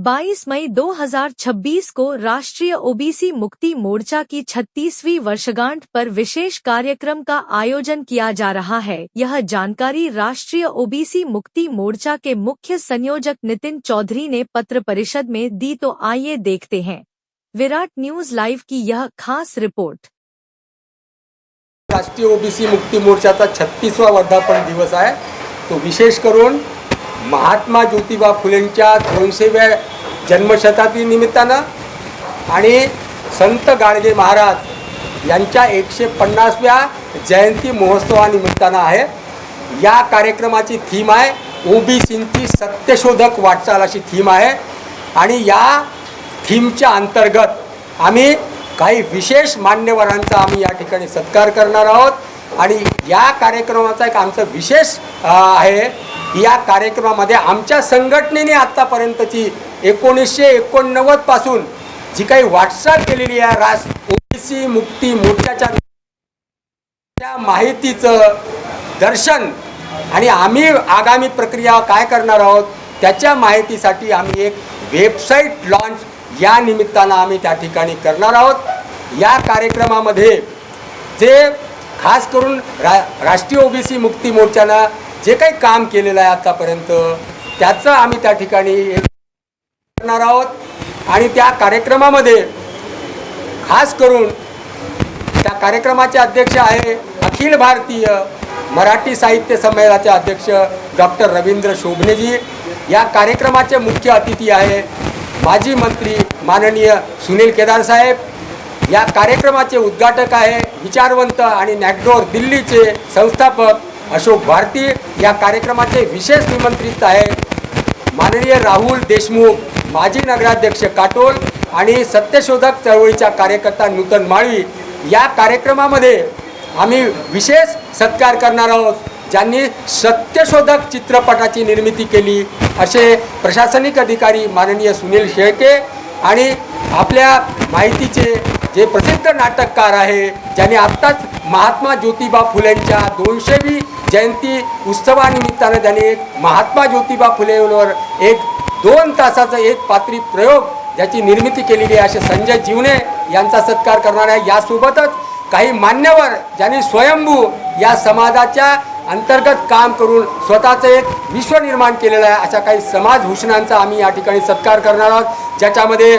22 मई 2026 को राष्ट्रीय ओबीसी मुक्ति मोर्चा की 36वीं वर्षगांठ पर विशेष कार्यक्रम का आयोजन किया जा रहा है। यह जानकारी राष्ट्रीय ओबीसी मुक्ति मोर्चा के मुख्य संयोजक नितिन चौधरी ने पत्र परिषद में दी। तो आइए देखते हैं विराट न्यूज लाइव की यह खास रिपोर्ट। राष्ट्रीय ओबीसी मुक्ती मोर्चाचा 36वा वर्धापन दिवस आहे। तो विशेष करून महात्मा ज्योतिबा फुलेंच्या 200व्या जन्मशताब्दी निमित्तानं आणि संत गाडगे महाराज यांच्या 150व्या जयंती महोत्सवानिमित्तानं आहे। या कार्यक्रमाची थीम आहे ओबीसींची सत्यशोधक वाटचाल अशी थीम आहे आणि या थीमच्या अंतर्गत आम्ही काही विशेष मान्यवरांचा आम्ही या ठिकाणी सत्कार करणार आहोत आणि या कार्यक्रमाचा एक आमचा विशेष आहे। या कार्यक्रमामध्ये आमच्या संघटनेने आतापर्यंतची 1989 पासून जी काही वाटचाल केलेली आहे ओबीसी मुक्ती मोर्चाच्या त्या माहितीचं दर्शन आणि आम्ही आगामी प्रक्रिया काय करणार आहोत त्याच्या माहितीसाठी आम्ही एक वेबसाईट लॉन्च या निमित्तानं आम्ही त्या ठिकाणी करणार आहोत। या कार्यक्रमामध्ये जे खास करून राष्ट्रीय ओबीसी मुक्ती मोर्चानं जे काही काम केलेलं आहे आतापर्यंत त्याचं आम्ही त्या ठिकाणी करणार आहोत आणि त्या कार्यक्रमामध्ये खास करून त्या कार्यक्रमाचे अध्यक्ष आहे अखिल भारतीय मराठी साहित्य संमेलनाचे अध्यक्ष डॉक्टर रवींद्र शोभनेजी। या कार्यक्रमाचे मुख्य अतिथी आहे माजी मंत्री माननीय सुनील केदार साहेब। या कार्यक्रमाचे उद्घाटक आहे विचारवंत आणि नॅकडोर दिल्लीचे संस्थापक अशोक भारती। या कार्यक्रमाचे विशेष निमंत्रित आहे माननीय राहुल देशमुख, माजी नगराध्यक्ष काटोल आणि सत्यशोधक चळवळीचा कार्यकर्ता नूतन माळवी। या कार्यक्रमामध्ये आम्ही विशेष सत्कार करणार आहोत ज्यांनी सत्यशोधक चित्रपटाची निर्मिती केली असे प्रशासनिक अधिकारी माननीय सुनील शेळके आणि आपल्या माहितीचे जे प्रसिद्ध नाटककार आहे ज्यांनी आत्ताच महात्मा ज्योतिबा फुलेंच्या 200वी जयंती उत्सवानिमित्तानं त्यांनी एक महात्मा ज्योतिबा फुलेंवर एक 2 तासाचा एक पात्री प्रयोग ज्याची निर्मिती केलेली आहे असे संजय जीवने यांचा सत्कार करणार आहे। यासोबतच काही मान्यवर ज्यांनी स्वयंभू या समाजाच्या अंतर्गत काम करून स्वतःचं एक विश्व निर्माण केलेलं आहे अशा काही समाजभूषणांचा आम्ही या ठिकाणी सत्कार करणार आहोत। ज्याच्यामध्ये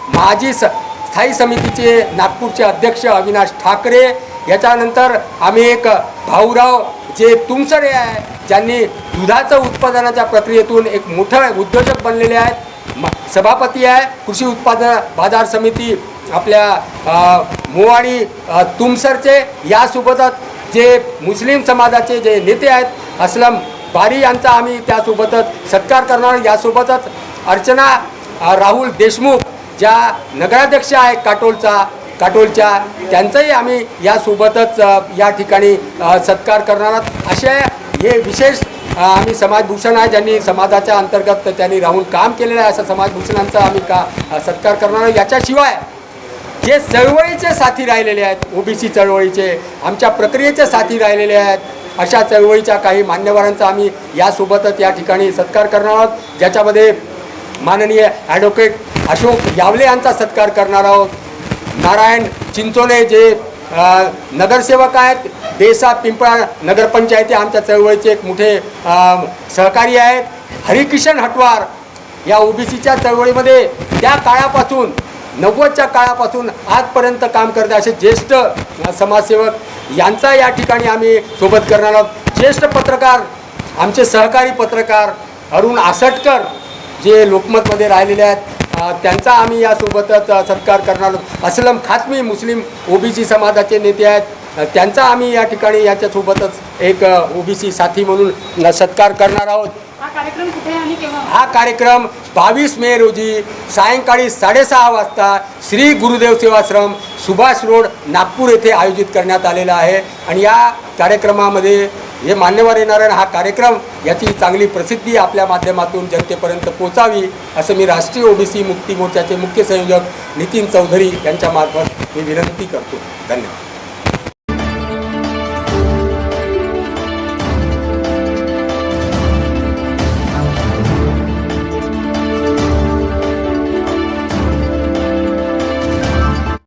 माजी स्थायी समितीचे नागपूरचे अध्यक्ष अविनाश ठाकरे, याच्यानंतर आम्ही एक भाऊराव जे तुमसरे आहे ज्यांनी दुधाचं उत्पादनाच्या प्रक्रियेतून एक मोठे उद्योजक बनलेले आहेत, सभापती आहे कृषी उत्पादन बाजार समिती आपल्या मोवाडी तुमसरचे। यासोबतच जे मुस्लिम समाजाचे जे नेते आहेत अस्लम बारी यांचा आम्ही त्यासोबतच सत्कार करणार। यासोबतच अर्चना राहुल देशमुख ज्या नगराध्यक्ष आहे काटोलच्या त्यांचाही आम्ही यासोबतच या ठिकाणी सत्कार करणार आहोत। असे हे विशेष आम्ही समाजभूषण आहे ज्यांनी समाजाच्या अंतर्गत त्यांनी राहून काम केलेलं आहे अशा समाजभूषणांचा आम्ही सत्कार करणार आहोत। याच्याशिवाय जे चळवळीचे साथी राहिलेले आहेत ओबीसी चळवळीचे आमच्या प्रक्रियेचे साथी राहिलेले आहेत अशा चळवळीच्या काही मान्यवरांचा आम्ही यासोबतच या ठिकाणी सत्कार करणार आहोत। ज्याच्यामध्ये माननीय ॲडव्होकेट अशोक यावले यांचा सत्कार करणार आहोत। नारायण चिंचोले जे नगरसेवक आहेत देसा पिंपळा नगरपंचायती आमच्या चळवळीचे एक मोठे सहकारी आहेत। हरिकिशन हटवार या ओबीसीच्या चळवळीमध्ये त्या काळापासून 90च्या काळापासून आजपर्यंत काम करते असे ज्येष्ठ समाजसेवक यांचा या ठिकाणी आम्ही सोबत करणार आहोत। ज्येष्ठ पत्रकार आमचे सहकारी पत्रकार अरुण आसटकर जे लोकमतमध्ये राहिलेले आहेत त्यांचा आम्ही यासोबतच सत्कार करणार आहोत। असलम खात्मी मुस्लिम ओबीसी समाजाचे नेते आहेत त्यांचा आम्ही या ठिकाणी याच्यासोबतच एक ओबीसी साथी म्हणून सत्कार करणार आहोत। हा कार्यक्रम कुठे आणि केव्हा? हा कार्यक्रम 22 मे रोजी सायंकाळी 6:30 वाजता श्री गुरुदेव सेवाश्रम सुभाष रोड नागपूर येथे आयोजित करण्यात आलेला आहे आणि या कार्यक्रमामध्ये हे मान्यवर येणार आहे। हा कार्यक्रम याची चांगली प्रसिद्धी आपल्या माध्यमातून जनतेपर्यंत पोहोचावी असं मी राष्ट्रीय ओबीसी मुक्ती मोर्चाचे मुख्य संयोजक नितीन चौधरी यांच्या मार्फत मी विनंती करतो। धन्यवाद।